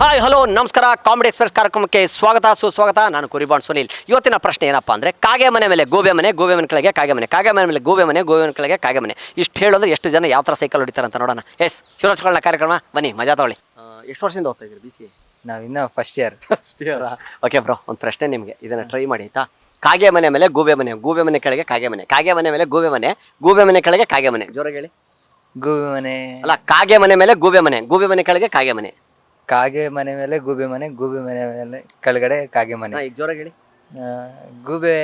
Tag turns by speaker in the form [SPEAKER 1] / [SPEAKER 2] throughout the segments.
[SPEAKER 1] Hi hello ನಮಸ್ಕಾರ. Comedy express ಕಾರ್ಯಕ್ರಮಕ್ಕೆ ಸ್ವಾಗತ ಸುಸ್ವಾಗತ. ನಾನು ಕುರಿಬಾಣ್ ಸುನಿಲ್. ಇವತ್ತಿನ ಪ್ರಶ್ನೆ ಏನಪ್ಪ ಅಂದರೆ ಕಾಗೆ ಮನೆ ಮೇಲೆ ಗೋಬೆ ಮನೆ, ಗೋಬೆ ಮನೆ ಕೆಳಗೆ ಕಾಗೆ ಮನೆ, ಕಾಗೆ ಮನೆ ಮೇಲೆ ಗೋಬೆ ಮನೆ, ಗೋಬೆ ಮನೆ ಕೆಳಗೆ ಕಾಗೆ ಮನೆ. ಇಷ್ಟು ಹೇಳೋದ್ರೆ ಎಷ್ಟು ಜನ ಯಾವ ಥರ ಸೈಕಲ್ ಹೊಡಿತಾರೆ ಅಂತ ನೋಡೋಣ. ಎಸ್ ಶಿವರಾಜ್ಗಳನ್ನ ಕಾರ್ಯಕ್ರಮ ಬನ್ನಿ ಮಜಾ ತಗೊಳ್ಳಿ. ಎಷ್ಟು ವರ್ಷದಿಂದ ಹೋಗ್ತಾ ಇದ್ದೀರಿ BCA?
[SPEAKER 2] ನಾವಿನ್ನ ಫಸ್ಟ್ ಇಯರ್.
[SPEAKER 1] ಓಕೆ ಬ್ರೋ, ಒಂದು ಪ್ರಶ್ನೆ ನಿಮಗೆ, ಇದನ್ನು ಟ್ರೈ ಮಾಡಿ ಆಯ್ತಾ. ಕಾಗೆ ಮನೆ ಮೇಲೆ ಗೋಬೆ ಮನೆ, ಗೋಬೆ ಮನೆ ಕೆಳಗೆ ಕಾಗೆ ಮನೆ, ಕಾಗೆ ಮನೆ ಮೇಲೆ ಗೋಬೆ ಮನೆ, ಗೋಬೆ ಮನೆ ಕೆಳಗೆ ಕಾಗೆ ಮನೆ. ಜೋರಾಗಿ ಹೇಳಿ.
[SPEAKER 2] ಗೂಬೆ ಮನೆ
[SPEAKER 1] ಅಲ್ಲ, ಕಾಗೆ ಮನೆ ಮೇಲೆ ಗೋಬೆ ಮನೆ, ಗೋಬೆ ಮನೆ ಕೆಳಗೆ ಕಾಗೆ ಮನೆ.
[SPEAKER 2] ಕಾಗೆ ಮನೆ ಮೇಲೆ ಗೂಬೆ ಮನೆ, ಗೂಬೆ ಮನೆ ಮೇಲೆ ಕೆಳಗಡೆ ಕಾಗೆ ಮನೆ.
[SPEAKER 1] ಈಗ ಜೋರಾಗಿ ಹೇಳಿ.
[SPEAKER 2] ಗೂಬೆ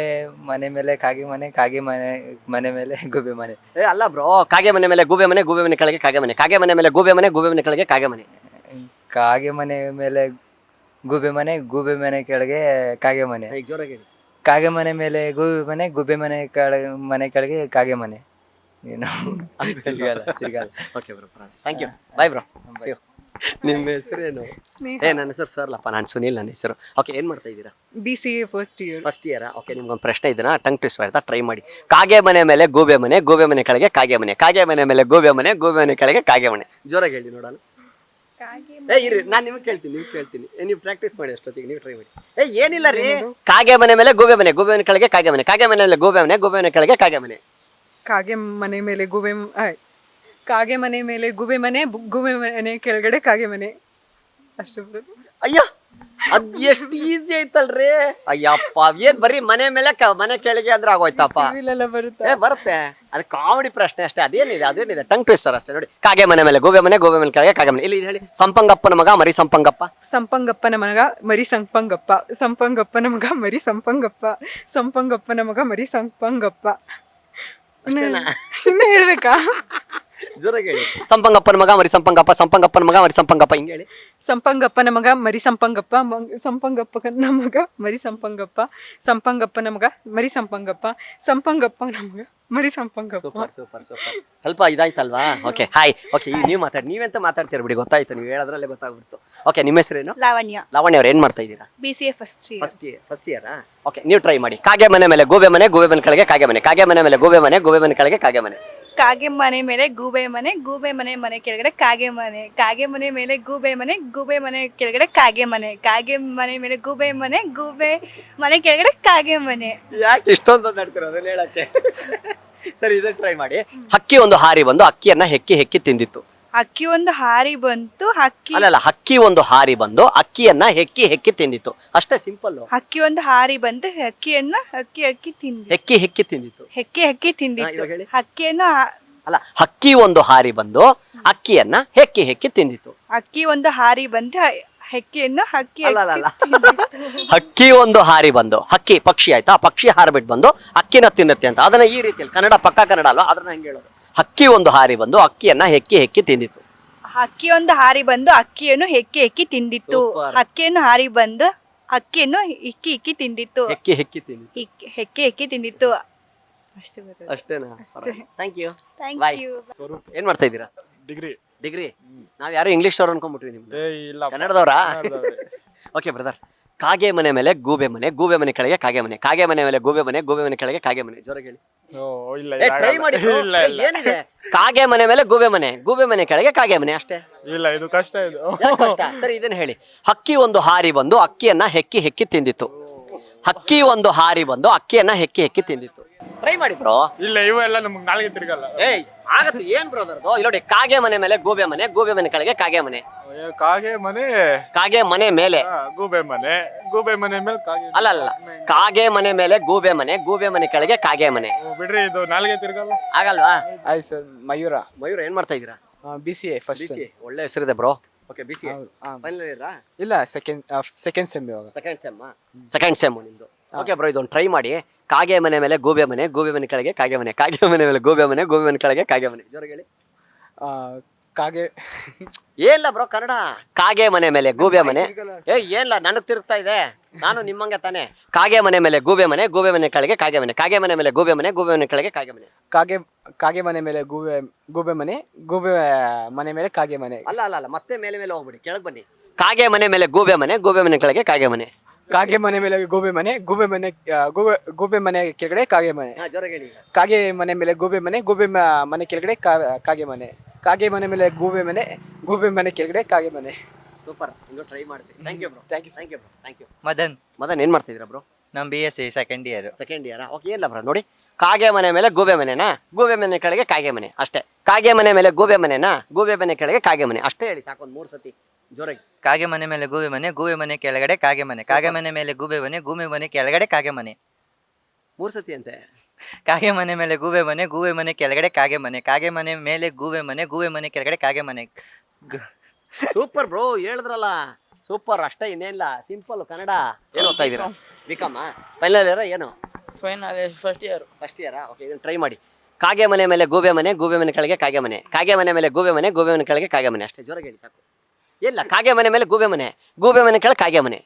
[SPEAKER 2] ಮನೆ ಮೇಲೆ ಕಾಗೆ ಮನೆ, ಕಾಗೆ ಮನೆ ಮನೆ ಮೇಲೆ ಗೂಬೆ ಮನೆ.
[SPEAKER 1] ಅಲ್ಲ ಬ್ರೋ, ಕಾಗೆ ಮನೆ ಮೇಲೆ ಗೋಬೆ ಮನೆ, ಗೋಬೆ ಮನೆ ಕೆಳಗೆ ಕಾಗೆ ಮನೆ, ಕಾಗೆ ಮನೆ ಮೇಲೆ ಗೋಬೆ ಮನೆ, ಗೋಬೆ ಮನೆ ಕೆಳಗೆ ಕಾಗೆ ಮನೆ.
[SPEAKER 2] ಕಾಗೆ ಮನೆ ಮೇಲೆ ಗೂಬೆ ಮನೆ, ಗೂಬೆ ಮನೆ ಕೆಳಗೆ ಕಾಗೆ ಮನೆ.
[SPEAKER 1] ಈಗ ಜೋರಾಗಿ ಹೇಳಿ.
[SPEAKER 2] ಕಾಗೆ ಮನೆ ಮೇಲೆ ಗೂಬೆ ಮನೆ, ಗೂಬೆ ಮನೆ ಕೆಳಗೆ ಕಾಗೆ ಮನೆ. ಏನು ತಿರ್ಗಲ್ಲ.
[SPEAKER 1] Okay bro, thank you, bye bro. ನಿಮ್ಮ ಹೆಸರೇನು? ನನ್ನ ಹೆಸರು ಸರ್ಲಪ್ಪ, ನಾನು ಸುನಿಲ್ ನನ್ನ ಹೆಸರು. ಓಕೆ, ಏನು ಮಾಡ್ತಾ ಇದ್ದೀರಾ?
[SPEAKER 3] BCA first year.
[SPEAKER 1] ಓಕೆ, ನಿಮ್ಗೊಂದು ಪ್ರಶ್ನೆ ಇದನ್ನ ಟಂಗ್ ಟ್ವಿಸ್ಟ್ ಮಾಡ್ತಾ ಟ್ರೈ ಮಾಡಿ. ಕಾಗೆ ಮನೆ ಮೇಲೆ ಗೋಬೆ ಮನೆ, ಗೋಬೆ ಮನೆ ಕೆಳಗೆ ಕಾಗೆ ಮನೆ, ಕಾಗೆ ಮನೆ ಮೇಲೆ ಗೋಬೆ ಮನೆ, ಗೋಬೆ ಮನೆ ಕೆಳಗೆ ಕಾಗೆ ಮನೆ. ಜೋರಾಗಿ ಹೇಳಿ ನೋಡೋಣ. ಇರಿ, ನಾನು ನಿಮ್ಗೆ ಕೇಳ್ತೀನಿ, ನೀವು ಪ್ರಾಕ್ಟೀಸ್ ಮಾಡಿ ಅಷ್ಟೊತ್ತಿಗೆ, ನೀವು ಟ್ರೈ ಮಾಡಿ. ಏನಿಲ್ಲ ರೀ. ಕಾಗೆ ಮನೆ ಮೇಲೆ ಗೋಬೆ ಮನೆ, ಗೋಬೆ ಮನೆ ಕೆಳಗೆ ಕಾಗೆ ಮನೆ, ಕಾಗೆ ಮನೆ ಮೇಲೆ ಗೋಬೆ ಮನೆ, ಗೋಬೆ ಮನೆ ಕೆಳಗೆ ಕಾಗೆ ಮನೆ.
[SPEAKER 3] ಕಾಗೆ ಮನೆ ಮೇಲೆ ಕಾಗೆ ಮನೆ ಮೇಲೆ ಗೂಬೆ ಮನೆ, ಗೂಬೆ ಮನೆ ಕೆಳಗಡೆ ಕಾಗೆ ಮನೆ. ಅಷ್ಟು ಬರೋದು.
[SPEAKER 1] ಅಯ್ಯೋ, ಅದ್ ಎಷ್ಟು ಈಸಿ ಐತಲ್ರಿ. ಅಯ್ಯಪ್ಪ, ಏನ್ ಬರೀ ಮನೆ ಮೇಲೆ ಮನೆ ಕೆಳಗೆ ಅಂದ್ರೆ ಆಗೋಯ್ತಪ್ಪ.
[SPEAKER 3] ಇಲ್ಲೆಲ್ಲ ಬರುತ್ತೆ.
[SPEAKER 1] ಬರುತ್ತೆ, ಅದು ಕಾಮಿಡಿ ಪ್ರಶ್ನೆ ಅಷ್ಟೇ. ಅದೇನಿದೆ ಟಂಗ್ ಟ್ವಿಸ್ಟರ್ ಅಷ್ಟೇ. ನೋಡಿ, ಕಾಗೆ ಮನೆ ಮೇಲೆ ಗೋಬೆ ಮನೆ, ಗೋಬೆ ಮನೆ ಕೆಳಗೆ ಕಾಗೆ ಮನೆ. ಇಲ್ಲಿ ಹೇಳಿ. ಸಂಪಂಗಪ್ಪನ ಮಗ ಮರಿ ಸಂಪಂಗಪ್ಪ,
[SPEAKER 3] ಸಂಪಂಗಪ್ಪನ ಮಗ ಮರಿ ಸಂಪಂಗಪ್ಪ, ಸಂಪಂಗಪ್ಪನ ಮಗ ಮರಿ ಸಂಪಂಗಪ್ಪ, ಸಂಪಂಗಪ್ಪನ ಮಗ ಮರಿ ಸಂಪಂಗಪ್ಪ. ಇನ್ನ ಹೇಳ್ಬೇಕಾ?
[SPEAKER 1] ಜೋರಾಗಿ ಹೇಳಿ. ಸಂಪಂಗಪ್ಪನ ಮಗ ಮರಿ ಸಂಪಂಗಪ್ಪ, ಸಂಪಂಗಪ್ಪನ ಮಗ ಮರಿ ಸಂಪಂಗಪ್ಪ. ಹಿಂಗೆ ಹೇಳಿ.
[SPEAKER 3] ಸಂಪಂಗಪ್ಪನ ಮಗ ಮರಿ ಸಂಪಂಗಪ್ಪ, ಸಂಪಂಗಪ್ಪನ ಮಗ ಮರಿ ಸಂಪಂಗಪ್ಪ, ಸಂಪಂಗಪ್ಪನ ಮಗ ಮರಿ ಸಂಪಂಗಪ್ಪ, ಸಂಪಂಗಪ್ಪನ ಮಗ ಮರಿ ಸಂಪಂಗಪ್ಪ.
[SPEAKER 1] ಸೂಪರ್. ಸ್ವಲ್ಪ ಇದಾಯ್ತಲ್ವಾ? Okay, hi. ಓಕೆ, ನೀವು ಮಾತಾಡಿ. ನೀವೆಂತ ಮಾತಾಡ್ತೀರ ಬಿಡಿ, ಗೊತ್ತಾಯ್ತು. ನೀವು ಹೇಳೋದ್ರಲ್ಲೇ ಗೊತ್ತಾಗ್ಬಿಡ್ತು. ಓಕೆ, ನಿಮ್ಮ ಹೆಸರೇನು?
[SPEAKER 3] ಲಾವಣ್ಯ.
[SPEAKER 1] ಅವ್ರು ಏನ್ ಮಾಡ್ತಾ ಇದ್ದೀರಾ?
[SPEAKER 3] BCA first year.
[SPEAKER 1] ಓಕೆ, ನೀವು ಟ್ರೈ ಮಾಡಿ. ಕಾಗೆ ಮನೆ ಮೇಲೆ ಗೋಬೆ ಮನೆ, ಗೋಬೆ ಮನೆ ಕೆಳಗೆ ಕಾಗೆ ಮನೆ, ಕಾಗೆ ಮನೆ ಮೇಲೆ ಗೋಬೆ ಮನೆ, ಗೋಬೆ ಮನೆ ಕೆಳಗೆ ಕಾಗೆ ಮನೆ.
[SPEAKER 4] ಕಾಗೆ ಮನೆ ಮೇಲೆ ಗೂಬೆ ಮನೆ, ಗೂಬೆ ಮನೆ ಕೆಳಗಡೆ ಕಾಗೆ ಮನೆ, ಕಾಗೆ ಮನೆ ಮೇಲೆ ಗೂಬೆ ಮನೆ, ಗೂಬೆ ಮನೆ ಕೆಳಗಡೆ ಕಾಗೆ ಮನೆ, ಕಾಗೆ ಮನೆ ಮೇಲೆ ಗೂಬೆ ಮನೆ, ಗೂಬೆ ಮನೆ ಕೆಳಗಡೆ ಕಾಗೆ ಮನೆ.
[SPEAKER 1] ಯಾಕೆ ಇಷ್ಟೊಂದು ಮಾತಾಡ್ತೀರ ಅದನ್ನ ಹೇಳಕ್ಕೆ? ಸರಿ, ಇದನ್ನ ಟ್ರೈ ಮಾಡಿ. ಹಕ್ಕಿ ಒಂದು ಹಾರಿ ಬಂದು ಅಕ್ಕಿಯನ್ನ ಹೆಕ್ಕಿ ತಿಂದಿತ್ತು.
[SPEAKER 4] ಅಕ್ಕಿ ಒಂದು ಹಾರಿ ಬಂತು,
[SPEAKER 1] ಅಲ್ಲ, ಹಕ್ಕಿ ಒಂದು ಹಾರಿ ಬಂದು ಅಕ್ಕಿಯನ್ನ ಹೆಕ್ಕಿ ತಿಂದಿತ್ತು. ಅಷ್ಟೇ, ಸಿಂಪಲ್.
[SPEAKER 4] ಹಕ್ಕಿ ಒಂದು ಹಾರಿ ಬಂತು, ಹಕ್ಕಿಯನ್ನ ಹಕ್ಕಿ ತಿಂದಿತ್ತು.
[SPEAKER 1] ಹೆಕ್ಕಿ ತಿಂದಿತ್ತು.
[SPEAKER 4] ಹೆಕ್ಕಿ ತಿಂದಿತ್ತು. ಹಕ್ಕಿಯನ್ನು
[SPEAKER 1] ಅಲ್ಲ, ಹಕ್ಕಿ ಒಂದು ಹಾರಿ ಬಂದು ಅಕ್ಕಿಯನ್ನ ಹೆಕ್ಕಿ ತಿಂದಿತ್ತು.
[SPEAKER 4] ಅಕ್ಕಿ ಒಂದು ಹಾರಿ ಬಂದು ಹೆಕ್ಕಿಯನ್ನು
[SPEAKER 1] ಹಕ್ಕಿ ಒಂದು ಹಾರಿ ಬಂದು, ಹಕ್ಕಿ ಪಕ್ಷಿ ಆಯ್ತಾ, ಪಕ್ಷಿ ಹಾರ್ಬಿಟ್ಟು ಬಂದು ಅಕ್ಕಿನ ತಿನ್ನುತ್ತೆ ಅಂತ. ಅದನ್ನ ಈ ರೀತಿಯಲ್ಲಿ ಕನ್ನಡ, ಪಕ್ಕಾ ಕನ್ನಡ ಅಲ್ವಾ, ಅದನ್ನ ಹೆಂಗೆ ಹೇಳೋದು? ಹಕ್ಕಿ ಒಂದು ಹಾರಿ ಬಂದು ಅಕ್ಕಿಯನ್ನ ಹೆಕ್ಕಿ ತಿಂದಿತ್ತು.
[SPEAKER 4] ಹಕ್ಕಿ ಒಂದು ಹಾರಿ ಬಂದು ಅಕ್ಕಿಯನ್ನು ಹೆಕ್ಕಿ ತಿಂದಿತ್ತು. ಹಕ್ಕಿಯನ್ನು ಹಾರಿ ಬಂದು ಅಕ್ಕಿಯನ್ನು ಇಕ್ಕಿ ತಿಂದಿತ್ತು. ಹೆಕ್ಕಿ ತಿಂದಿತ್ತು.
[SPEAKER 1] ಅಷ್ಟೇನಾ? Thank you.
[SPEAKER 4] Thank you.
[SPEAKER 1] ಏನ್ ಮಾಡ್ತಾ ಇದ್ದೀರಾ? ಡಿಗ್ರಿ. ನಾವ್ ಯಾರು ಇಂಗ್ಲಿಷ್ ಅವ್ರು ಅನ್ಕೊಂಡ್ಬಿಟ್ವಿ. ನಿಮ್ದು ಕನ್ನಡದವ್ರಾ? Okay brother. ಕಾಗೆ ಮನೆ ಮೇಲೆ ಗೂಬೆ ಮನೆ, ಗೂಬೆ ಮನೆ ಕೆಳಗೆ ಕಾಗೆ ಮನೆ, ಕಾಗೆ ಮನೆ ಮೇಲೆ ಗೋಬೆ ಮನೆ, ಗೋಬೆ ಮನೆ ಕೆಳಗೆ ಕಾಗೆ ಮನೆ. ಜೋರಾಗಿ ಹೇಳಿ. ಟ್ರೈ ಮಾಡಿ. ಏನಿದೆ? ಕಾಗೆ ಮನೆ ಮೇಲೆ ಗೂಬೆ ಮನೆ, ಗೂಬೆ ಮನೆ ಕೆಳಗೆ ಕಾಗೆ ಮನೆ. ಅಷ್ಟೇ.
[SPEAKER 5] ಇಲ್ಲ, ಇದು ಕಷ್ಟ.
[SPEAKER 1] ಸರಿ, ಇದನ್ನ ಹೇಳಿ. ಹಕ್ಕಿ ಒಂದು ಹಾರಿ ಬಂದು ಅಕ್ಕಿಯನ್ನ ಹೆಕ್ಕಿ ತಿಂದಿತ್ತು. ಹಕ್ಕಿ ಒಂದು ಹಾರಿ ಬಂದು ಅಕ್ಕಿಯನ್ನ ಹೆಕ್ಕಿ ತಿಂದಿತ್ತು. ಟ್ರೈ ಮಾಡಿ ಬ್ರೋ.
[SPEAKER 5] ಇಲ್ಲ, ಇವೆಲ್ಲ ನಮ್ಗೆ ನಾಲ್ಗೆ ತಿರ್ಗಲ್ಲ.
[SPEAKER 1] ಆಗತ್ತೆ. ಏನ್ ಬ್ರೋದರ್? ಇಲ್ಲಿ ನೋಡಿ, ಕಾಗೆ ಮನೆ ಮೇಲೆ ಗೋಬೆ ಮನೆ, ಗೋಬೆ ಮನೆ ಕೆಳಗೆ ಕಾಗೆ ಮನೆ. ಕಾಗೆ ಮನೆ ಮೇಲೆ
[SPEAKER 5] ಗೂಬೆ ಮನೆ ಮೇಲೆ ಕಾಗೆ.
[SPEAKER 1] ಅಲ್ಲ, ಕಾಗೆ ಮನೆ ಮೇಲೆ ಗೋಬೆ ಮನೆ, ಗೋಬೆ ಮನೆ ಕೆಳಗೆ ಕಾಗೆ ಮನೆ.
[SPEAKER 5] ಬಿಡ್ರಿ, ಇದು ನಾಲ್ಗೆ ತಿರ್ಗಲ್ಲ.
[SPEAKER 1] ಆಗಲ್ವಾ?
[SPEAKER 2] ಆಯ್ತು ಸರ್. ಮಯೂರ
[SPEAKER 1] ಏನ್ ಮಾಡ್ತಾ ಇದೀರಾ?
[SPEAKER 2] BCA first.
[SPEAKER 1] ಒಳ್ಳೆ ಹೆಸರಿದೆ ಬ್ರೋ. ಓಕೆ, BCA ಫೈನಲ್ ಇಯರಾ?
[SPEAKER 2] ಇಲ್ಲ, ಸೆಕೆಂಡ್ ಸೆಮ್ ಇವಾಗ.
[SPEAKER 1] ಸೆಕೆಂಡ್ ಸೆಮ್ ನಿಮ್ದು. ಓಕೆ ಬ್ರೋ, ಇದೊಂದು ಟ್ರೈ ಮಾಡಿ. ಕಾಗೆ ಮನೆ ಮೇಲೆ ಗೋಬೆ ಮನೆ, ಗೋಬೆ ಮನೆ ಕೆಳಗೆ ಕಾಗೆ ಮನೆ, ಕಾಗೆ ಮನೆ ಮೇಲೆ ಗೋಬೆ ಮನೆ, ಗೋಬೆ ಮನೆ ಕೆಳಗೆ ಕಾಗೆ ಮನೆ. ಜೋರಾಗಿ ಹೇಳಿ.
[SPEAKER 2] ಕಾಗೆ
[SPEAKER 1] ಏನಿಲ್ಲ ಬ್ರೋ, ಕನ್ನಡ. ಕಾಗೆ ಮನೆ ಮೇಲೆ ಗೋಬೆ ಮನೆ. ಏನಿಲ್ಲ, ನನಗ್ ತಿರುಗ್ತಾ ಇದೆ. ನಾನು ನಿಮ್ಮಂಗೆ ತಾನೆ. ಕಾಗೆ ಮನೆ ಮೇಲೆ ಗೋಬೆ ಮನೆ, ಗೋಬೆ ಮನೆ ಕೆಳಗೆ ಕಾಗೆ ಮನೆ, ಕಾಗೆ ಮನೆ ಮೇಲೆ ಗೋಬೆ ಮನೆ, ಗೋಬೆ ಮನೆ ಕೆಳಗೆ ಕಾಗೆ ಮನೆ.
[SPEAKER 2] ಕಾಗೆ ಮನೆ ಮೇಲೆ ಗೂಬೆ ಮನೆ, ಗೂಬೆ ಮನೆ ಮೇಲೆ ಕಾಗೆ ಮನೆ.
[SPEAKER 1] ಅಲ್ಲ, ಮತ್ತೆ ಮೇಲೆ ಹೋಗ್ಬಿಡಿ, ಕೆಳಗೆ ಬನ್ನಿ. ಕಾಗೆ ಮನೆ ಮೇಲೆ ಗೋಬೆ ಮನೆ, ಗೋಬೆ ಮನೆ ಕೆಳಗೆ ಕಾಗೆ ಮನೆ.
[SPEAKER 2] ಕಾಗೆ ಮನೆ ಮೇಲೆ ಗೋಬೆ ಮನೆ, ಗೋಬೆ ಮನೆ ಕೆಳಗಡೆ ಕಾಗೆ ಮನೆ.
[SPEAKER 1] ಜೋರಾಗಿ ಹೇಳಿ.
[SPEAKER 2] ಕಾಗೆ ಮನೆ ಮೇಲೆ ಗೋಬೆ ಮನೆ, ಮನೆ ಕೆಳಗಡೆ ಕಾಗೆ ಮನೆ. ಕಾಗೆ ಮನೆ ಮೇಲೆ ಗೂಬೆ ಮನೆ ಕೆಳಗಡೆ ಕಾಗೆ ಮನೆ.
[SPEAKER 1] ಸೂಪರ್, ಹಿಂಗು ಟ್ರೈ ಮಾಡ್ತೀವಿ. Thank you bro.
[SPEAKER 2] Thank you, sir.
[SPEAKER 1] Thank you bro. Thank you.
[SPEAKER 2] Madan,
[SPEAKER 1] Madan ಏನ್ ಮಾಡ್ತಿದ್ದೀರಾ ಬ್ರೋ?
[SPEAKER 2] ನಮ್ BSc ಸೆಕೆಂಡ್ ಇಯರ್.
[SPEAKER 1] ಸೆಕೆಂಡ್ ಇಯರಾ? ಓಕೆ, ಏನಿಲ್ಲ ಬ್ರೋ, ನೋಡಿ ಕಾಗೆ ಮನೆ ಮೇಲೆ ಗೂಬೆ ಮನೆನಾ, ಗೂಬೆ ಮನೆ ಕೆಳಗೆ ಕಾಗೆ ಮನೆ ಅಷ್ಟೇ. ಕಾಗೆ ಮನೆ ಮೇಲೆ ಗೂಬೆ ಮನೆನಾ, ಗೂಬೆ ಮನೆ ಕೆಳಗೆ ಕಾಗೆ ಮನೆ ಅಷ್ಟೇ ಹೇಳಿ ಸಾಕು, ಒಂದು 3 ಸತಿ ಜೋರಾಗಿ.
[SPEAKER 2] ಕಾಗೆ ಮನೆ ಮೇಲೆ ಗೂಬೆ ಮನೆ, ಗೂಬೆ ಮನೆ ಕೆಳಗಡೆ ಕಾಗೆ ಮನೆ, ಕಾಗೆ ಮನೆ ಮೇಲೆ ಗೂಬೆ ಮನೆ, ಗೂಬೆ ಮನೆ ಕೆಳಗಡೆ ಕಾಗೆ ಮನೆ.
[SPEAKER 1] 3 ಸತಿ ಅಂತೆ.
[SPEAKER 2] ಕಾಗೆ ಮನೆ ಮೇಲೆ ಗೂಬೆ ಮನೆ, ಗೂಬೆ ಮನೆ ಕೆಳಗಡೆ ಕಾಗೆ ಮನೆ, ಕಾಗೆ ಮನೆ ಮೇಲೆ ಗೂಬೆ ಮನೆ, ಗೂಬೆ ಮನೆ ಕೆಳಗಡೆ ಕಾಗೆ ಮನೆ.
[SPEAKER 1] ಸೂಪರ್ ಬ್ರೋ, ಹೇಳಿದ್ರಲ್ಲ ಸೂಪರ್, ಅಷ್ಟೇ, ಇನ್ನೇನಿಲ್ಲ, ಸಿಂಪಲ್ ಕನ್ನಡ. ಏನು ಓದ್ತಾ ಇದ್ದೀರಾ? ಬಿಕಾಮ್ ಫೈನಲ್ ಇಯರ್ ಏನು?
[SPEAKER 6] Final first year.
[SPEAKER 1] ಫಸ್ಟ್ ಇಯರಾ? ಓಕೆ, ಇದನ್ನ ಟ್ರೈ ಮಾಡಿ. ಕಾಗೆ ಮನೆ ಮೇಲೆ ಗೂಬೆ ಮನೆ, ಗೂಬೆ ಮನೆ ಕೆಳಗೆ ಕಾಗೆ ಮನೆ, ಕಾಗೆ ಮನೆ ಮೇಲೆ ಗೂಬೆ ಮನೆ, ಗೂಬೆ ಮನೆ ಕೆಳಗೆ ಕಾಗೆ ಮನೆ ಅಷ್ಟೇ, ಜೋರಾಗಿ ಹೇಳಿ ಸಾಕು. ಇಲ್ಲ, ಕಾಗೆ ಮನೆ ಮೇಲೆ ಗೂಬೆ ಮನೆ, ಗೂಬೆ ಮನೆ ಕೆಳಗೆ ಕಾಗೆ ಮನೆ.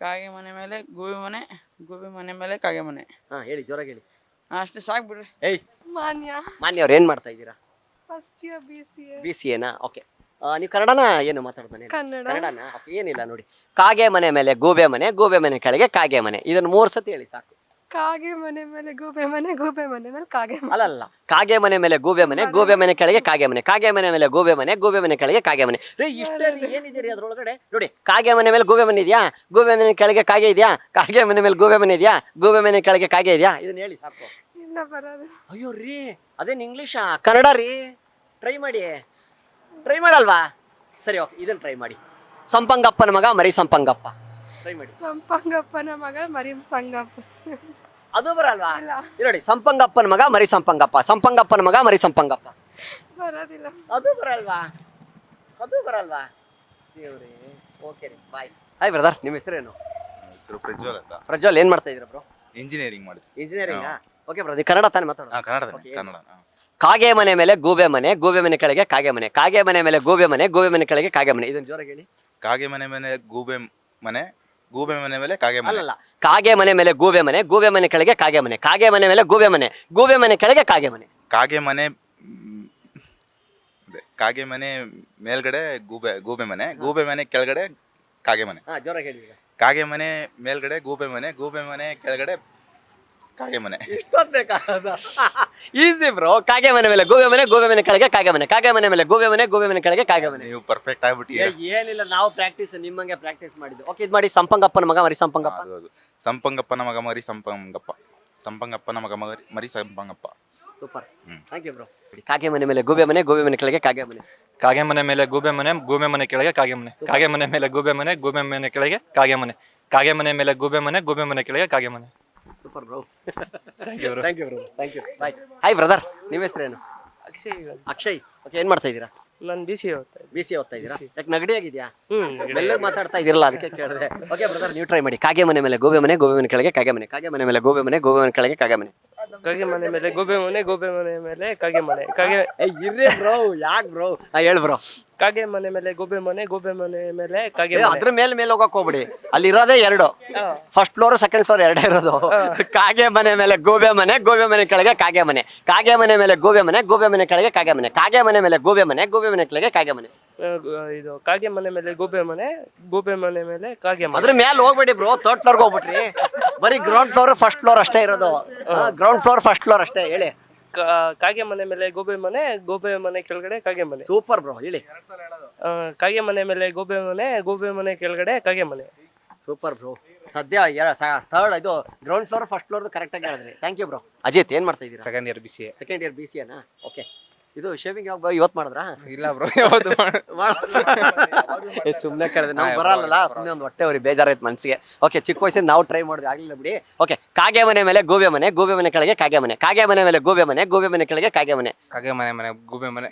[SPEAKER 6] ಕಾಗೆ ಮನೆ ಮೇಲೆ ಗೂಬೆ ಮನೆ, ಗೂಬೆ ಮನೆ ಮೇಲೆ ಕಾಗೆ ಮನೆ.
[SPEAKER 1] ಹಾ ಹೇಳಿ, ಜೋರಾಗಿ ಹೇಳಿ.
[SPEAKER 6] ಅಷ್ಟೇ ಸಾಕು ಬಿಡ್ರಿ.
[SPEAKER 1] ಏಯ್
[SPEAKER 4] ಮಾನ್ಯ
[SPEAKER 1] ಮಾನ್ಯ ಅವ್ರು ಏನ್ ಮಾಡ್ತಾ ಇದ್ದೀರಾ?
[SPEAKER 4] First year BCA.
[SPEAKER 1] BCA ನಾ? ಓಕೆ, ನೀವು ಕನ್ನಡನ ಏನು ಮಾತಾಡ್ತಾನೆ?
[SPEAKER 4] ಕನ್ನಡ.
[SPEAKER 1] ಕನ್ನಡನಾ? ಓಕೆ, ಏನಿಲ್ಲ ನೋಡಿ, ಕಾಗೆ ಮನೆ ಮೇಲೆ ಗೂಬೆ ಮನೆ, ಗೂಬೆ ಮನೆ ಕೆಳಗೆ ಕಾಗೆ ಮನೆ, ಇದನ್ನ 3 ಸತಿ ಹೇಳಿ ಸಾಕು.
[SPEAKER 4] ಕಾಗೆ ಮನೆ ಮೇಲೆ ಗೂಬೆ ಮನೆ, ಗೂಬೆ ಮನೆ ಮೇಲೆ ಕಾಗೆ ಮನೆ.
[SPEAKER 1] ಅಲ್ಲ, ಕಾಗೆ ಮನೆ ಮೇಲೆ ಗೂಬೆ ಮನೆ, ಗೂಬೆ ಮನೆ ಕೆಳಗೆ ಕಾಗೆ ಮನೆ, ಕಾಗೆ ಮನೆ ಮೇಲೆ ಗೂಬೆ ಮನೆ, ಗೂಬೆ ಮನೆ ಕೆಳಗೆ ಕಾಗೆ ಮನೆ. ರೀ ಇಷ್ಟೇ ರೀ, ಏನಿದೆ ಅದ್ರೊಳಗಡೆ ನೋಡಿ, ಕಾಗೆ ಮನೆ ಮೇಲೆ ಗೂಬೆ ಮನೆ ಇದೆಯಾ, ಗೂಬೆ ಮನೆ ಕೆಳಗೆ ಕಾಗೆ ಇದೆಯಾ, ಕಾಗೆ ಮನೆ ಮೇಲೆ ಗೂಬೆ ಮನೆ ಇದೆಯಾ, ಗೂಬೆ ಮನೆ ಕೆಳಗೆ ಕಾಗೆ ಇದೆಯಾ, ಇದನ್ನ ಹೇಳಿ ಸಾಕು.
[SPEAKER 4] ಇಲ್ಲ ಬರೋದು.
[SPEAKER 1] ಅಯ್ಯೋ ರೀ, ಅದೇನು ಇಂಗ್ಲೀಷಾ ಕನ್ನಡ ರೀ? ಟ್ರೈ ಮಾಡಿ, ಟ್ರೈ ಮಾಡಲ್ವಾ? ಸರಿ, ಓಕೆ, ಇದನ್ನ ಟ್ರೈ ಮಾಡಿ. ಸಂಪಂಗಪ್ಪನ ಮಗ ಮರಿ ಸಂಪಂಗಪ್ಪ, ಟ್ರೈ ಮಾಡಿ.
[SPEAKER 4] ಸಂಪಂಗಪ್ಪನ ಮಗ ಮರಿ ಸಂಗಪ್ಪ.
[SPEAKER 1] ಅದು ಬರಲ್ವಾ?
[SPEAKER 4] ಇಲ್ಲ.
[SPEAKER 1] ಇಲ್ಲಿ ನೋಡಿ, ಸಂಪಂಗಪ್ಪನ ಮಗ ಮರಿ ಸಂಪಂಗಪ್ಪ, ಸಂಪಂಗಪ್ಪನ ಮಗ ಮರಿ ಸಂಪಂಗಪ್ಪ.
[SPEAKER 4] ಬರೋದಿಲ್ಲ.
[SPEAKER 1] ಅದು ಬರಲ್ವಾ? ಅದು ಬರಲ್ವಾ? ದೇವ್ರೇ. ಓಕೆ ರೀ, ಬಾಯ್. ಹಾಯ್ ಬ್ರದರ್, ನಿಮ್ಮ ಹೆಸರೇನು?
[SPEAKER 5] ಪ್ರಜ್ವಲ್ ಅಂತ.
[SPEAKER 1] ಪ್ರಜ್ವಲ್, ಏನ್ ಮಾಡ್ತಾ ಇದ್ದೀರಾ ಬ್ರೋ?
[SPEAKER 5] ಇಂಜಿನಿಯರಿಂಗ್ ಮಾಡಿದ್ವಿ.
[SPEAKER 1] ಇಂಜಿನಿಯರಿಂಗ್. ಓಕೆ ಬ್ರೋ, ನೀವು ಕನ್ನಡ ತಾನೇ ಮಾತಾಡೋದು?
[SPEAKER 5] ಕನ್ನಡ.
[SPEAKER 1] Okay. ಕಾಗೆ ಮನೆ ಮೇಲೆ ಗೂಬೆ ಮನೆ, ಗೂಬೆ ಮನೆ ಕೆಳಗೆ ಕಾಗೆ ಮನೆ, ಕಾಗೆ ಮನೆ ಮೇಲೆ ಗೂಬೆ ಮನೆ, ಗೂಬೆ ಮನೆ ಕೆಳಗೆ ಕಾಗೆ ಮನೆ, ಇದನ್ನ ಜೋರಾಗಿ ಹೇಳಿ.
[SPEAKER 5] ಕಾಗೆ ಮನೆ ಮೇಲೆ ಗೂಬೆ ಮನೆ, ಗೂಬೆ ಮನೆ ಮೇಲೆ ಕಾಗೆ ಮನೆ.
[SPEAKER 1] ಅಲ್ಲಲ್ಲ, ಕಾಗೆ ಮನೆ ಮೇಲೆ ಗೂಬೆ ಮನೆ, ಗೂಬೆ ಮನೆ ಕೆಳಗೆ ಕಾಗೆ ಮನೆ, ಕಾಗೆ ಮನೆ ಮೇಲೆ ಗೂಬೆ ಮನೆ, ಗೂಬೆ ಮನೆ ಕೆಳಗೆ ಕಾಗೆ ಮನೆ.
[SPEAKER 5] ಕಾಗೆ ಮನೆ ಕಾಗೆ ಮನೆ ಮೇಲ್ಗಡೆ ಗೂಬೆ ಮನೆ, ಗೂಬೆ ಮನೆ ಕೆಳಗಡೆ ಕಾಗೆ ಮನೆ.
[SPEAKER 1] ಹಾ, ಜೋರಾಗಿ ಹೇಳಿ.
[SPEAKER 5] ಕಾಗೆ ಮನೆ ಮೇಲ್ಗಡೆ ಗೂಬೆ ಮನೆ, ಗೂಬೆ ಮನೆ ಕೆಳಗಡೆ ಕಾಗೆ ಮನೆ.
[SPEAKER 1] ಇಷ್ಟೊತ್ತು ಬೇಕಾ? Easy bro. ಕಾಗೆ ಮನೆ ಮೇಲೆ ಗೂಬೆ ಮನೆ, ಗೂಬೆ ಮನೆ ಕೆಳಗೆ ಕಾಗೆ ಮನೆ, ಕಾಗೆ ಮನೆ ಮೇಲೆ ಗೂಬೆ ಮನೆ, ಗೂಬೆ ಮನೆ ಕೆಳಗೆ ಕಾಗೆ ಮನೆ.
[SPEAKER 5] ನೀವು ಪರ್ಫೆಕ್ಟ್ ಆಗ್ಬಿಟ್ಟಿದ್ದೀರಾ.
[SPEAKER 1] ಏನಿಲ್ಲ, ನಾವು ಪ್ರಾಕ್ಟೀಸ್ ನಿಮ್ಮಂಗೆ ಪ್ರಾಕ್ಟೀಸ್ ಮಾಡಿದ್ದು. ಓಕೆ, ಇದು ಮಾಡಿ. ಸಂಪಂಗಪ್ಪನ ಮಗ ಮರಿ ಸಂಪಂಗಪ್ಪ.
[SPEAKER 5] ಹೌದು. ಸಂಪಂಗಪ್ಪನ ಮಗ ಮರಿ ಸಂಪಂಗಪ್ಪ, ಸಂಪಂಗಪ್ಪನ ಮಗ ಮರಿ Sampangappa.
[SPEAKER 1] Super, thank you bro. ಕಾಗೆ ಮನೆ ಮೇಲೆ ಗೂಬೆ ಮನೆ, ಗೂಬೆ ಮನೆ ಕೆಳಗೆ ಕಾಗೆ ಮನೆ,
[SPEAKER 7] ಕಾಗೆ ಮನೆ ಮೇಲೆ ಗೂಬೆ ಮನೆ, ಗೂಬೆ ಮನೆ ಕೆಳಗೆ ಕಾಗೆ ಮನೆ, ಕಾಗೆ ಮನೆ ಮೇಲೆ ಗೂಬೆ ಮನೆ, ಗೂಬೆ ಮನೆ ಕೆಳಗೆ ಕಾಗೆ ಮನೆ, ಕಾಗೆ ಮನೆ ಮೇಲೆ ಗೂಬೆ ಮನೆ, ಗೂಬೆ ಮನೆ ಕೆಳಗೆ ಕಾಗೆ ಮನೆ.
[SPEAKER 1] Super bro.
[SPEAKER 7] Thank you bro.
[SPEAKER 1] Thank you bro. Thank you, bye. Hi brother, ನಿಮ್ಮ ಹೆಸರೇನು?
[SPEAKER 6] ಅಕ್ಷಯ್.
[SPEAKER 1] ಅಕ್ಷಯ್. ಓಕೆ, ಏನ್ ಮಾಡ್ತಾ ಇದ್ದೀರಾ?
[SPEAKER 6] ನಾನು BCA ಓದ್ತಾ ಇದ್ದೆ.
[SPEAKER 1] BCA ಓದ್ತಾ ಇದ್ದೀರಾ? ಯಾಕೆ ನೆಗಡಿ ಆಗಿದೆಯಾ? ಮೆಲ್ಲಗೆ ಮಾತಾಡ್ತಾ ಇದ್ದೀರಲ್ಲ, ಅದಕ್ಕೆ ಕೇಳಿದೆ. ಓಕೆ ಬ್ರದರ್, ನೀವು ಟ್ರೈ ಮಾಡಿ. ಕಾಗೆ ಮನೆ ಮೇಲೆ ಗೂಬೆ ಮನೆ, ಗೂಬೆ ಮನೆ ಕೆಳಗೆ ಕಾಗೆ ಮನೆ, ಕಾಗೆ ಮನೆ ಮೇಲೆ ಗೂಬೆ ಮನೆ, ಗೂಬೆ ಮನೆ ಕೆಳಗೆ ಕಾಗೆ ಮನೆ.
[SPEAKER 6] ಕಾಗೆ ಮನೆ ಮೇಲೆ ಗೂಬೆ ಮನೆ, ಗೂಬೆ ಮನೆ ಮೇಲೆ ಕಾಗೆ ಮನೆ, ಕಾಗೆ
[SPEAKER 1] ಇರ್ರಿ ಬ್ರೋ, ಯಾಕೆ ಬ್ರೋ? ಹೇಳು ಬ್ರೋ.
[SPEAKER 6] ಕಾಗೆ ಮನೆ ಮೇಲೆ ಗೂಬೆ ಮನೆ, ಗೂಬೆ ಮನೆ ಮೇಲೆ ಕಾಗೆ ಮನೆ.
[SPEAKER 1] ಅದ್ರ ಮೇಲೆ ಹೋಗಕ್ ಹೋಗ್ಬಿಡಿ, ಅಲ್ಲಿ ಇರೋದೇ 2. ಫಸ್ಟ್ ಫ್ಲೋರ್ ಸೆಕೆಂಡ್ ಫ್ಲೋರ್ 2 ಇರೋದು. ಕಾಗೆ ಮನೆ ಮೇಲೆ ಗೂಬೆ ಮನೆ, ಗೂಬೆ ಮನೆ ಕೆಳಗೆ ಕಾಗೆ ಮನೆ, ಕಾಗೆ ಮನೆ ಮೇಲೆ ಗೂಬೆ ಮನೆ, ಗೂಬೆ ಮನೆ ಕೆಳಗೆ ಕಾಗೆ ಮನೆ, ಕಾಗೆ ಮನೆ ಮೇಲೆ ಗೂಬೆ ಮನೆ, ಗೂಬೆ ಮನೆ ಕೆಳಗೆ ಕಾಗೆ ಮನೆ.
[SPEAKER 6] ಇದು ಕಾಗೆ ಮನೆ ಮೇಲೆ ಗೂಬೆ ಮನೆ, ಗೂಬೆ ಮನೆ ಮೇಲೆ ಕಾಗೆ ಮನೆ.
[SPEAKER 1] ಅದ್ರ ಮೇಲೆ ಹೋಗ್ಬೇಡಿ ಬ್ರೋ, 3rd ಫ್ಲೋರ್ಗೆ ಹೋಗ್ಬಿಟ್ರಿ. ಬರೀ ಗ್ರೌಂಡ್ ಫ್ಲೋರ್ ಫಸ್ಟ್ ಫ್ಲೋರ್ ಅಷ್ಟೇ ಇರೋದು. ಗ್ರೌಂಡ್ ಫ್ಲೋರ್ ಫಸ್ಟ್ ಫ್ಲೋರ್ ಅಷ್ಟೇ, ಹೇಳಿ.
[SPEAKER 6] ಕಾಗೆ ಮನೆ ಮೇಲೆ ಗೂಬೆ ಮನೆ, ಗೂಬೆ ಮನೆ ಕೆಳಗಡೆ ಕಾಗೆ ಮನೆ.
[SPEAKER 1] ಸೂಪರ್ ಬ್ರೋ, ಹೇಳಿ.
[SPEAKER 6] ಕಾಗೆ ಮನೆ ಮೇಲೆ ಗೂಬೆ ಮನೆ, ಗೂಬೆ ಮನೆ ಕೆಳಗಡೆ ಕಾಗೆ ಮನೆ.
[SPEAKER 1] Super bro. ಸದ್ಯ 3rd ಇದು ground floor first floor correct ಆಗಿ ಹೇಳಿದ್ರಿ. Thank you bro. ಅಜಿತ್, ಏನ್ ಮಾಡ್ತಾ ಇದ್ದೀರಾ?
[SPEAKER 5] Second year BCA.
[SPEAKER 1] Second year BCA. Okay, ಇದು ಶೇವಿಂಗ್ ಯಾವಾಗ ಇವತ್ತು ಮಾಡಿದ್ರಾ?
[SPEAKER 5] ಇಲ್ಲ ಬ್ರೋ, ಯಾವುದು
[SPEAKER 1] ಸುಮ್ಮನೆ ಕಳೆದ ನಾವು ಬರಲ್ಲ, ಸುಮ್ಮನೆ ಒಂದು ಹೊಟ್ಟೆ ಅವ್ರಿಗೆ ಬೇಜಾರಾಯ್ತು ಮನ್ಸಿಗೆ. ಓಕೆ, ಚಿಕ್ಕ ವಯಸ್ಸಿಂದ ನಾವು ಟ್ರೈ ಮಾಡಿದ್ವಿ, ಆಗ್ಲಿಲ್ಲ ಬಿಡಿ. ಓಕೆ, ಕಾಗೆ ಮನೆ ಮೇಲೆ ಗೂಬೆ ಮನೆ, ಗೂಬೆ ಮನೆ ಕೆಳಗೆ ಕಾಗೆ ಮನೆ, ಕಾಗೆ ಮನೆ ಮೇಲೆ ಗೂಬೆ ಮನೆ, ಗೂಬೆ ಮನೆ ಕೆಳಗೆ ಕಾಗೆ ಮನೆ,
[SPEAKER 5] ಕಾಗೆ ಮನೆ ಗೂಬೆ ಮನೆ.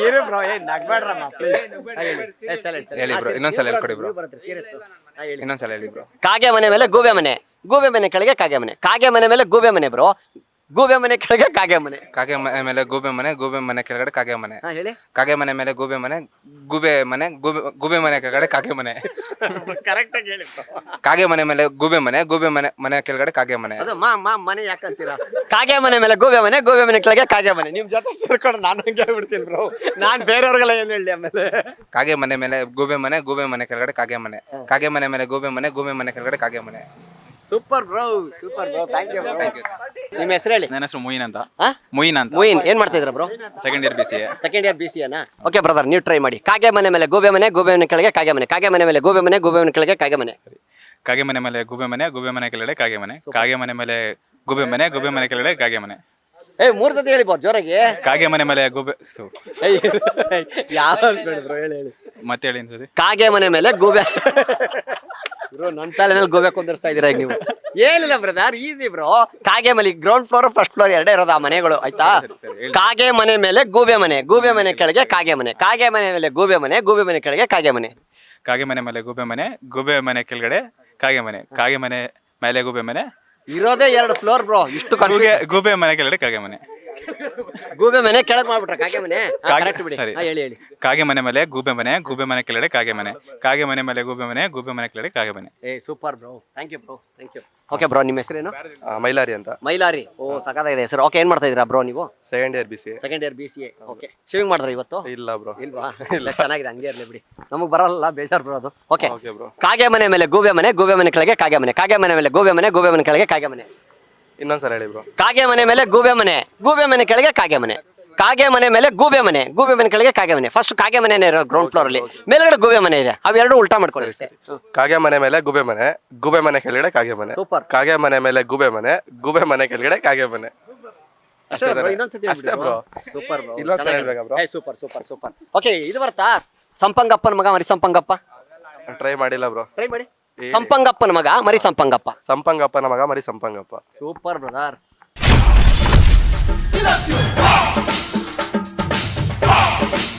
[SPEAKER 1] ಇರು ಬ್ರೋ, ನಗ್ಬೇಡ್ರಮ್ಮ ಪ್ಲೀಸ್.
[SPEAKER 5] ಹೇಳಿ ಬ್ರೋ, ಇನ್ನೊಂದ್ಸಲ ಹೇಳ್ಕೊಡಿ ಬ್ರೋ. ಇನ್ನೊಂದ್ಸಲ ಹೇಳಿ ಬ್ರೋ.
[SPEAKER 1] ಕಾಗೆ ಮನೆ ಮೇಲೆ ಗೂಬೆ ಮನೆ, ಗೂಬೆ ಮನೆ ಕೆಳಗೆ ಕಾಗೆ ಮನೆ, ಕಾಗೆ ಮನೆ ಮೇಲೆ ಗೂಬೆ ಮನೆ ಬ್ರೋ, ಗೂಬೆ ಮನೆ ಕೆಳಗೆ ಕಾಗೆ ಮನೆ,
[SPEAKER 5] ಕಾಗೆ ಮನೆ ಮೇಲೆ ಗೂಬೆ ಮನೆ, ಗೂಬೆ ಮನೆ ಕೆಳಗಡೆ ಕಾಗೆ ಮನೆ.
[SPEAKER 1] ಹೇಳಿ.
[SPEAKER 5] ಕಾಗೆ ಮನೆ ಮೇಲೆ ಗೂಬೆ ಮನೆ, ಗೂಬೆ ಮನೆ ಕೆಳಗಡೆ ಕಾಗೆ ಮನೆ.
[SPEAKER 1] ಕರೆಕ್ಟ್ ಆಗಿ ಹೇಳಿ.
[SPEAKER 5] ಕಾಗೆ ಮನೆ ಮೇಲೆ ಗೂಬೆ ಮನೆ ಕೆಳಗಡೆ ಕಾಗೆ ಮನೆ.
[SPEAKER 1] ಅದು ಮನೆ ಯಾಕಂತೀರಾ? ಕಾಗೆ ಮನೆ ಮೇಲೆ ಗೂಬೆ ಮನೆ, ಗೂಬೆ ಮನೆ ಕೆಳಗೆ ಕಾಗೆ ಮನೆ. ನಿಮ್ ಜೊತೆ ಸೇರ್ಕೊಂಡು ನಾನು ಹಂಗೆ ಹೇಳ್ಬಿಡ್ತೀನಿ ಬ್ರೋ, ನಾನ್ ಬೇರೆಯವ್ರಿಗೆಲ್ಲ ಏನ್ ಹೇಳಿ ಆಮೇಲೆ.
[SPEAKER 5] ಕಾಗೆ ಮನೆ ಮೇಲೆ ಗೂಬೆ ಮನೆ ಕೆಳಗಡೆ ಕಾಗೆ ಮನೆ, ಕಾಗೆ ಮನೆ ಮೇಲೆ ಗೂಬೆ ಮನೆ ಕೆಳಗಡೆ ಕಾಗೆ ಮನೆ.
[SPEAKER 1] Super bro super bro thank you ನಿಮ್ಮ ಹೆಸರು ಹೇಳಿ.
[SPEAKER 5] ನನ್ನ ಹೆಸರು ಮೊಯಿನ್ ಅಂತ.
[SPEAKER 1] ಹಾ?
[SPEAKER 5] ಮೊಯಿನ್ ಅಂತ.
[SPEAKER 1] ಮೊಯಿನ್ ಏನ್ ಮಾಡ್ತಾ ಇದ್ರ bro?
[SPEAKER 5] Second year BCA.
[SPEAKER 1] Second year BCA. Okay brother, ನೀವು ಟ್ರೈ ಮಾಡಿ. ಕಾಗೆ ಮನೆ ಮೇಲೆ ಗೂಬೆ ಮನೆ, ಗೂಬೆ ಮನೆ ಕೆಳಗೆ ಕಾಗೆ ಮನೆ, ಕಾಗೆ ಮನೆ ಮೇಲೆ ಗೂಬೆ ಮನೆ, ಗೂಬೆ ಮನೆ ಕೆಳಗೆ ಕಾಗೆ ಮನೆ.
[SPEAKER 5] ಕಾಗೆ ಮನೆ ಮೇಲೆ ಗೂಬೆ ಮನೆ, ಗೂಬೆ ಮನೆ ಕೆಳಗಡೆ ಕಾಗೆ ಮನೆ, ಕಾಗೆ ಮನೆ ಮೇಲೆ ಗೂಬೆ ಮನೆ, ಗೂಬೆ ಮನೆ ಕೆಳಗಡೆ ಕಾಗೆ ಮನೆ.
[SPEAKER 1] ಏ 3 ಸತಿ ಹೇಳಿ ಬೋ ಜೋರಾಗಿ.
[SPEAKER 5] ಕಾಗೆ ಮನೆ ಮೇಲೆ ಗೂಬೆ
[SPEAKER 1] ಯಾವ ಬ್ರೋ ಹೇಳಿ ಹೇಳಿ.
[SPEAKER 5] ಮತ್ತೆ ಹೇಳಿ ಅನ್ಸತಿ.
[SPEAKER 1] ಕಾಗೆ ಮನೆ ಮೇಲೆ ಗೂಬೆ ಬ್ರೋ ನನ್ನ ತಲೆ ಮೇಲೆ ಗೂಬೆ ಕುಂದರ್ಸ್ತಾ ಇದೀರಾ ಈಗ ನೀವು. ಏನಿಲ್ಲ ಬ್ರದರ್, ಈಸಿ ಬ್ರೋ. ಕಾಗೆ ಮನೆ ಗ್ರೌಂಡ್ ಫ್ಲೋರ್ ಫಸ್ಟ್ ಫ್ಲೋರ್ ಎರಡೇ ಇರೋದು ಆ ಮನೆಗಳು, ಆಯ್ತಾ? ಕಾಗೆ ಮನೆ ಮೇಲೆ ಗೂಬೆ ಮನೆ, ಗೂಬೆ ಮನೆ ಕೆಳಗೆ ಕಾಗೆ ಮನೆ, ಕಾಗೆ ಮನೆ ಮೇಲೆ ಗೂಬೆ ಮನೆ, ಗೂಬೆ ಮನೆ ಕೆಳಗೆ ಕಾಗೆ ಮನೆ.
[SPEAKER 5] ಕಾಗೆ ಮನೆ ಮೇಲೆ ಗೂಬೆ ಮನೆ, ಗೂಬೆ ಮನೆ ಕೆಳಗಡೆ ಕಾಗೆ ಮನೆ, ಕಾಗೆ ಮನೆ ಮೇಲೆ ಗೂಬೆ ಮನೆ,
[SPEAKER 1] ಇರೋದೇ 2 ಫ್ಲೋರ್ ಬ್ರೋ. ಇಷ್ಟು
[SPEAKER 5] ಗೂಬೆ ಮನೆ ಕೆಳಗಡೆ ಕಾಗೆ ಮನೆ.
[SPEAKER 1] ಗೂಬೆ ಮನೆ ಕೆಳಗೆ ಮಾಡ್ಬಿಟ್ರ ಕಾಗೆ ಮನೆ.
[SPEAKER 5] ಕಾಗೆ-
[SPEAKER 1] ಬಿಡಿ
[SPEAKER 5] ಸರಿ.
[SPEAKER 1] ಹೇಳಿ ಹೇಳಿ.
[SPEAKER 5] ಕಾಗೆ ಮನೆ ಮೇಲೆ ಗೂಬೆ ಮನೆ, ಗೂಬೆ ಮನೆ ಕೆಳಗಡೆ ಕಾಗೆ ಮನೆ, ಕಾಗೆ ಮನೆ ಮೇಲೆ ಗೂಬೆ ಮನೆ, ಗೂಬೆ ಮನೆ ಕೆಳಗಡೆ ಕಾಗೆ ಮನೆ.
[SPEAKER 1] ಏ super bro, thank you bro, thank you. Okay bro, ನಿಮ್ಮ ಹೆಸರೇನು?
[SPEAKER 8] ಮೈಲಾರಿ ಅಂತ.
[SPEAKER 1] ಮೈಲಾರಿ. ಓ ಸಖತ್ತಾಗಿದೆ ಹೆಸರು. ಓಕೆ, ಏನ್ ಮಾಡ್ತಾ ಇದೀರಾ ಬ್ರೋ ನೀವು?
[SPEAKER 8] Second year BCA.
[SPEAKER 1] Second year BCA. Okay, shaving ಮಾಡಿದ್ರ ಇವತ್ತು?
[SPEAKER 8] ಇಲ್ಲ ಬ್ರೋ.
[SPEAKER 1] ಇಲ್ವಾ? ಇಲ್ಲ, ಚೆನ್ನಾಗಿದೆ, ಹಂಗೆ ಇರ್ಲಿ ಬಿಡಿ. ನಮಗ್ ಬರಲ್ಲ, ಬೇಜಾರ್ ಬರೋದು. Okay,
[SPEAKER 8] okay bro.
[SPEAKER 1] ಕಾಗೆ ಮನೆ ಮೇಲೆ ಗೂಬೆ ಮನೆ, ಗೂಬೆ ಮನೆ ಕೆಳಗೆ ಕಾಗೆ ಮನೆ, ಕಾಗೆ ಮನೆ ಮೇಲೆ ಗೂಬೆ ಮನೆ, ಗೂಬೆ ಮನೆ ಕೆಳಗೆ ಕಾಗೆ ಮನೆ.
[SPEAKER 8] ಇನ್ನೊಂದ್ಸಲ ಹೇಳಿ ಬ್ರೋ.
[SPEAKER 1] ಕಾಗೆ ಮನೆ ಮೇಲೆ ಗೂಬೆ ಮನೆ, ಗೂಬೆ ಮನೆ ಕೆಳಗೆ ಕಾಗೆ ಮನೆ, ಕಾಗೆ ಮನೆ ಮೇಲೆ ಗೂಬೆ ಮನೆ, ಗೂಬೆ ಮನೆ ಕೆಳಗೆ ಕಾಗೆ ಮನೆ. ಫಸ್ಟ್ ಕಾಗೆ ಮನೆನೇ ಇರೋದು ಗ್ರೌಂಡ್ ಫ್ಲೋರ್ ಅಲ್ಲಿ, ಮೇಲ್ಗಡೆ ಗೂಬೆ ಮನೆ ಇದೆ. ಅವೆರಡು ಉಲ್ಟಾ ಮಾಡ್ಕೊಳ್ಳಿ.
[SPEAKER 8] ಕಾಗೆ ಮನೆ ಮೇಲೆ ಗೂಬೆ ಮನೆ, ಗೂಬೆ ಮನೆ ಕೆಳಗಡೆ ಕಾಗೆ ಮನೆ.
[SPEAKER 1] ಸೂಪರ್.
[SPEAKER 8] ಕಾಗೆ ಮನೆ ಮೇಲೆ ಗೂಬೆ ಮನೆ, ಗೂಬೆ ಮನೆ ಕೆಳಗಡೆ ಕಾಗೆ ಮನೆ.
[SPEAKER 1] ಅಷ್ಟೇ ಬ್ರೋ, ಇನ್ನೊಂದ್ಸತಿ
[SPEAKER 8] ಅಷ್ಟೇ ಬ್ರೋ.
[SPEAKER 1] ಸೂಪರ್ ಬ್ರೋ,
[SPEAKER 8] ಇನ್ನೊಂದ್ಸಲ ಹೇಳ್ಬೇಕಾ bro?
[SPEAKER 1] Super super super. Okay, ಇದು ಬರ್ತಾ ಸಂಪಂಗಪ್ಪನ ಮಗ ಮರಿ ಸಂಪಂಗಪ್ಪ.
[SPEAKER 8] ಟ್ರೈ ಮಾಡಿಲ್ಲ ಬ್ರೋ.
[SPEAKER 1] ಟ್ರೈ ಮಾಡಿ. ಸಂಪಂಗಪ್ಪನ ಮಗ ಮರಿ ಸಂಪಂಗಪ್ಪ.
[SPEAKER 8] ಸಂಪಂಗಪ್ಪನ ಮಗ ಮರಿ ಸಂಪಂಗಪ್ಪ.
[SPEAKER 1] Super brother.